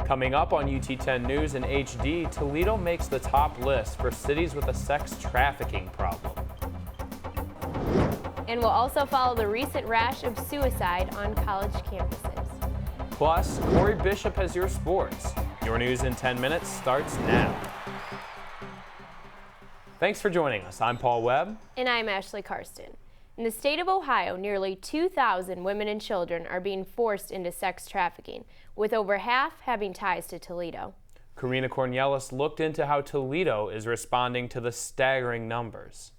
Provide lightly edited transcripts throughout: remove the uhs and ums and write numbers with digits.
Coming up on UT10 News in HD, Toledo makes the top list for cities with a sex trafficking problem. And we'll also follow the recent rash of suicide on college campuses. Plus, Corey Bishop has your sports. Your news in 10 minutes starts now. Thanks for joining us. I'm Paul Webb. And I'm Ashley Karsten. In the state of Ohio, nearly 2,000 women and children are being forced into sex trafficking, with over half having ties to Toledo. Mckenzie Kuehnlein looked into how Toledo is responding to the staggering numbers.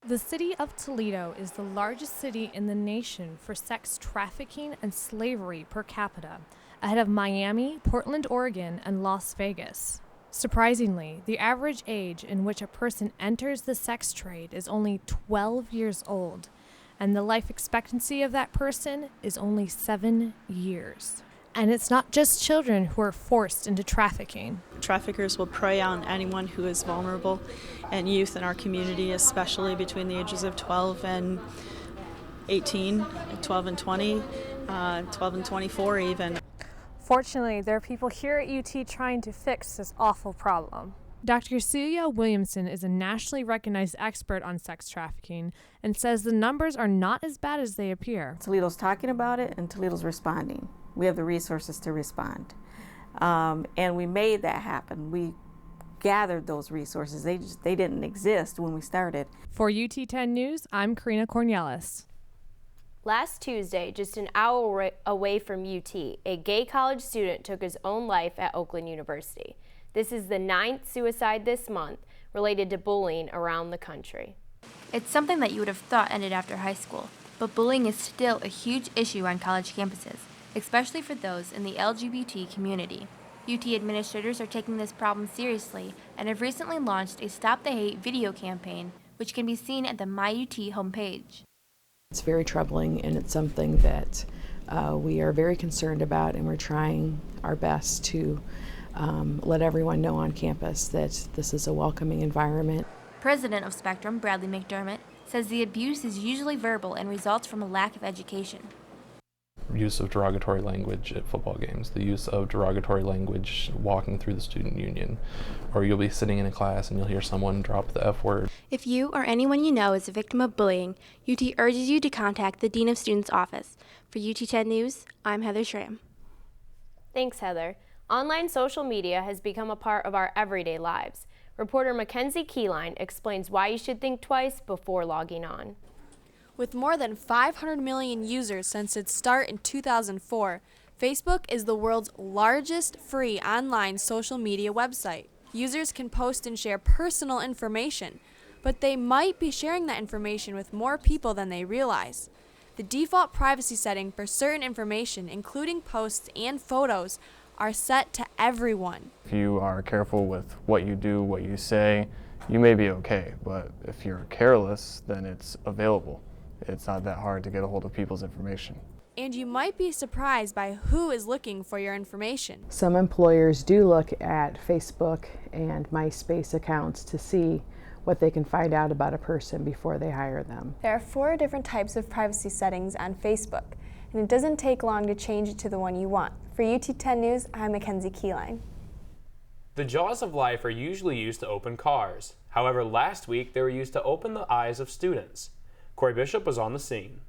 The city of Toledo is the largest city in the nation for sex trafficking and slavery per capita, ahead of Miami, Portland, Oregon, and Las Vegas. Surprisingly, the average age in which a person enters the sex trade is only 12 years old, and the life expectancy of that person is only 7 years. And it's not just children who are forced into trafficking. Traffickers will prey on anyone who is vulnerable, and youth in our community, especially between the ages of 12 and 18, 12 and 20, 12 and 24 even. Fortunately, there are people here at UT trying to fix this awful problem. Dr. Celia Williamson is a nationally recognized expert on sex trafficking and says the numbers are not as bad as they appear. Toledo's talking about it and Toledo's responding. We have the resources to respond. And we made that happen. We gathered those resources. They didn't exist when we started. For UT10 News, I'm Mckenzie Kuehnlein. Last Tuesday, just an hour away from UT, a gay college student took his own life at Oakland University. This is the 9th suicide this month related to bullying around the country. It's something that you would have thought ended after high school, but bullying is still a huge issue on college campuses, especially for those in the LGBT community. UT administrators are taking this problem seriously and have recently launched a Stop the Hate video campaign, which can be seen at the MyUT homepage. It's very troubling, and it's something that we are very concerned about, and we're trying our best to let everyone know on campus that this is a welcoming environment. President of Spectrum, Bradley McDermott, says the abuse is usually verbal and results from a lack of education. Use of derogatory language at football games, the use of derogatory language walking through the student union, or you'll be sitting in a class and you'll hear someone drop the F word. If you or anyone you know is a victim of bullying, UT urges you to contact the Dean of Students' office. For UT10 News, I'm Heather Schramm. Thanks, Heather. Online social media has become a part of our everyday lives. Reporter Mckenzie Kuehnlein explains why you should think twice before logging on. With more than 500 million users since its start in 2004, Facebook is the world's largest free online social media website. Users can post and share personal information, but they might be sharing that information with more people than they realize. The default privacy setting for certain information, including posts and photos, are set to everyone. If you are careful with what you do, what you say, you may be okay, but if you're careless, then it's available. It's not that hard to get a hold of people's information. And you might be surprised by who is looking for your information. Some employers do look at Facebook and MySpace accounts to see what they can find out about a person before they hire them. There are 4 different types of privacy settings on Facebook, and it doesn't take long to change it to the one you want. For UT10 News, I'm Mckenzie Kuehnlein. The jaws of life are usually used to open cars. However, last week they were used to open the eyes of students. Corey Bishop was on the scene.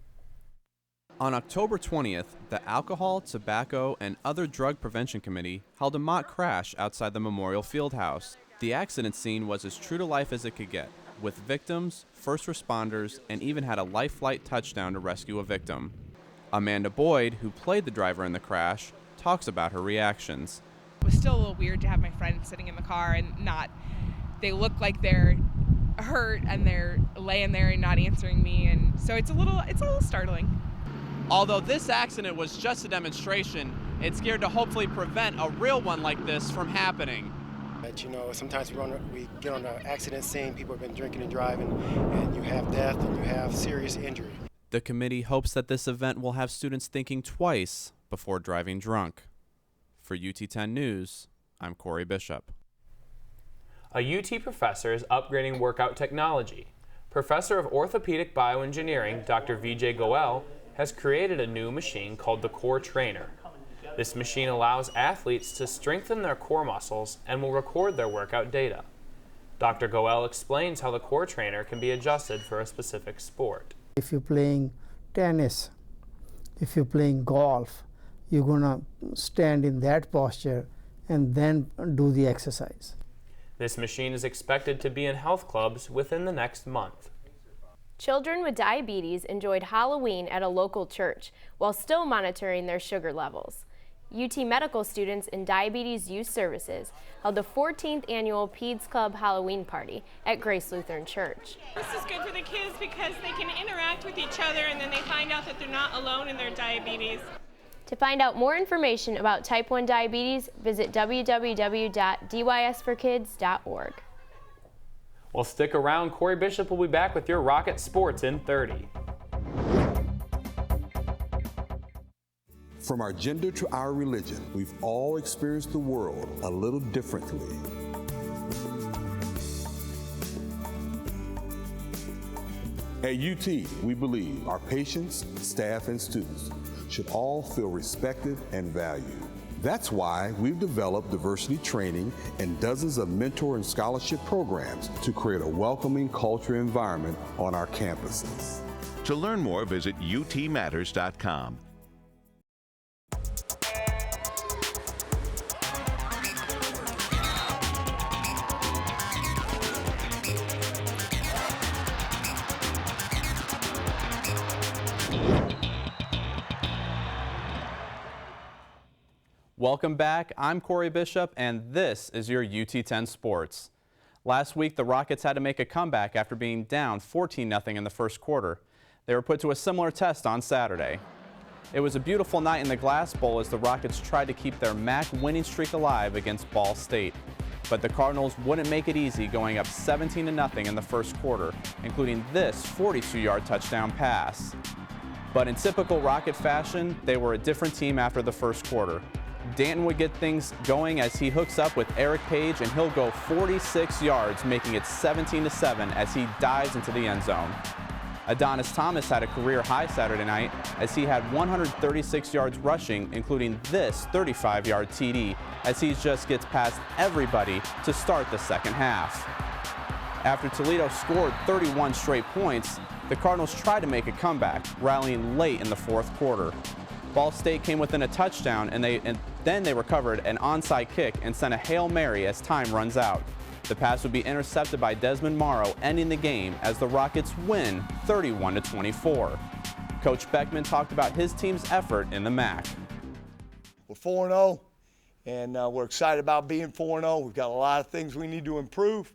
On October 20th, the Alcohol, Tobacco, and Other Drug Prevention Committee held a mock crash outside the Memorial Fieldhouse. The accident scene was as true to life as it could get, with victims, first responders, and even had a life flight touchdown to rescue a victim. Amanda Boyd, who played the driver in the crash, talks about her reactions. It was still a little weird to have my friend sitting in the car and they look like they're hurt and they're laying there and not answering me, and so it's a little startling. Although this accident was just a demonstration, it's geared to hopefully prevent a real one like this from happening. But sometimes we get on an accident scene, people have been drinking and driving, and you have death and you have serious injury. The committee hopes that this event will have students thinking twice before driving drunk. For UT10 News, I'm Corey Bishop. A UT professor is upgrading workout technology. Professor of Orthopedic Bioengineering, Dr. Vijay Goel, has created a new machine called the Core Trainer. This machine allows athletes to strengthen their core muscles and will record their workout data. Dr. Goel explains how the core trainer can be adjusted for a specific sport. If you're playing tennis, if you're playing golf, you're going to stand in that posture and then do the exercise. This machine is expected to be in health clubs within the next month. Children with diabetes enjoyed Halloween at a local church while still monitoring their sugar levels. UT medical students in Diabetes Youth Services held the 14th annual Peds Club Halloween party at Grace Lutheran Church. This is good for the kids because they can interact with each other and then they find out that they're not alone in their diabetes. To find out more information about type 1 diabetes, visit www.dysforkids.org. Well, stick around. Corey Bishop will be back with your Rocket Sports in 30. From our gender to our religion, we've all experienced the world a little differently. At UT, we believe our patients, staff, and students should all feel respected and valued. That's why we've developed diversity training and dozens of mentor and scholarship programs to create a welcoming culture environment on our campuses. To learn more, visit utmatters.com. Welcome back. I'm Corey Bishop, and this is your UT10 Sports. Last week, the Rockets had to make a comeback after being down 14-0 in the first quarter. They were put to a similar test on Saturday. It was a beautiful night in the Glass Bowl as the Rockets tried to keep their MAC winning streak alive against Ball State. But the Cardinals wouldn't make it easy, going up 17-0 in the first quarter, including this 42-yard touchdown pass. But in typical Rocket fashion, they were a different team after the first quarter. Danton would get things going as he hooks up with Eric Page, and he'll go 46 yards, making it 17-7 as he dives into the end zone. Adonis Thomas had a career high Saturday night as he had 136 yards rushing, including this 35-yard TD, as he just gets past everybody to start the second half. After Toledo scored 31 straight points, the Cardinals tried to make a comeback, rallying late in the fourth quarter. Ball State came within a touchdown, and then they recovered an onside kick and sent a Hail Mary as time runs out. The pass would be intercepted by Desmond Morrow, ending the game as the Rockets win 31-24. Coach Beckman talked about his team's effort in the MAC. We're 4-0, and we're excited about being 4-0. We've got a lot of things we need to improve,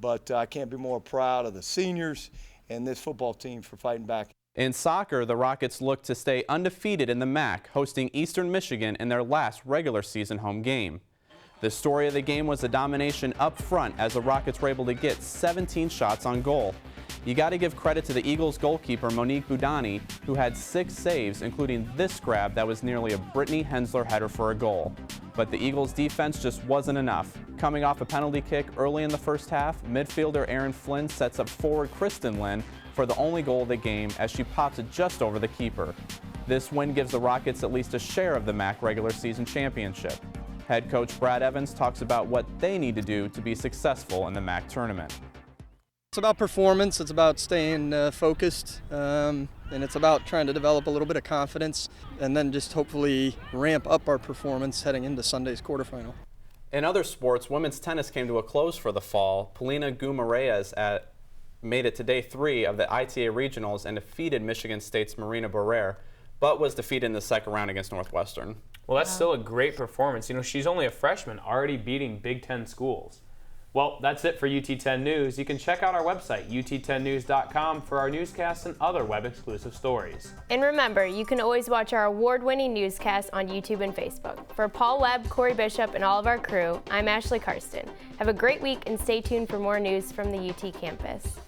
but I can't be more proud of the seniors and this football team for fighting back. In soccer, the Rockets look to stay undefeated in the MAC, hosting Eastern Michigan in their last regular season home game. The story of the game was the domination up front as the Rockets were able to get 17 shots on goal. You got to give credit to the Eagles goalkeeper Monique Boudani, who had 6 saves, including this grab that was nearly a Brittany Hensler header for a goal. But the Eagles defense just wasn't enough. Coming off a penalty kick early in the first half, midfielder Aaron Flynn sets up forward Kristen Lynn for the only goal of the game as she pops it just over the keeper. This win gives the Rockets at least a share of the MAC regular season championship. Head coach Brad Evans talks about what they need to do to be successful in the MAC tournament. It's about performance, it's about staying focused, and it's about trying to develop a little bit of confidence and then just hopefully ramp up our performance heading into Sunday's quarterfinal. In other sports, women's tennis came to a close for the fall. Polina Guimaraes made it to day 3 of the ITA Regionals and defeated Michigan State's Marina Barrere, but was defeated in the second round against Northwestern. Well, that's still a great performance. You know, she's only a freshman, already beating Big Ten schools. Well, that's it for UT10 News. You can check out our website, ut10news.com, for our newscasts and other web-exclusive stories. And remember, you can always watch our award-winning newscasts on YouTube and Facebook. For Paul Webb, Corey Bishop, and all of our crew, I'm Ashley Karsten. Have a great week and stay tuned for more news from the UT campus.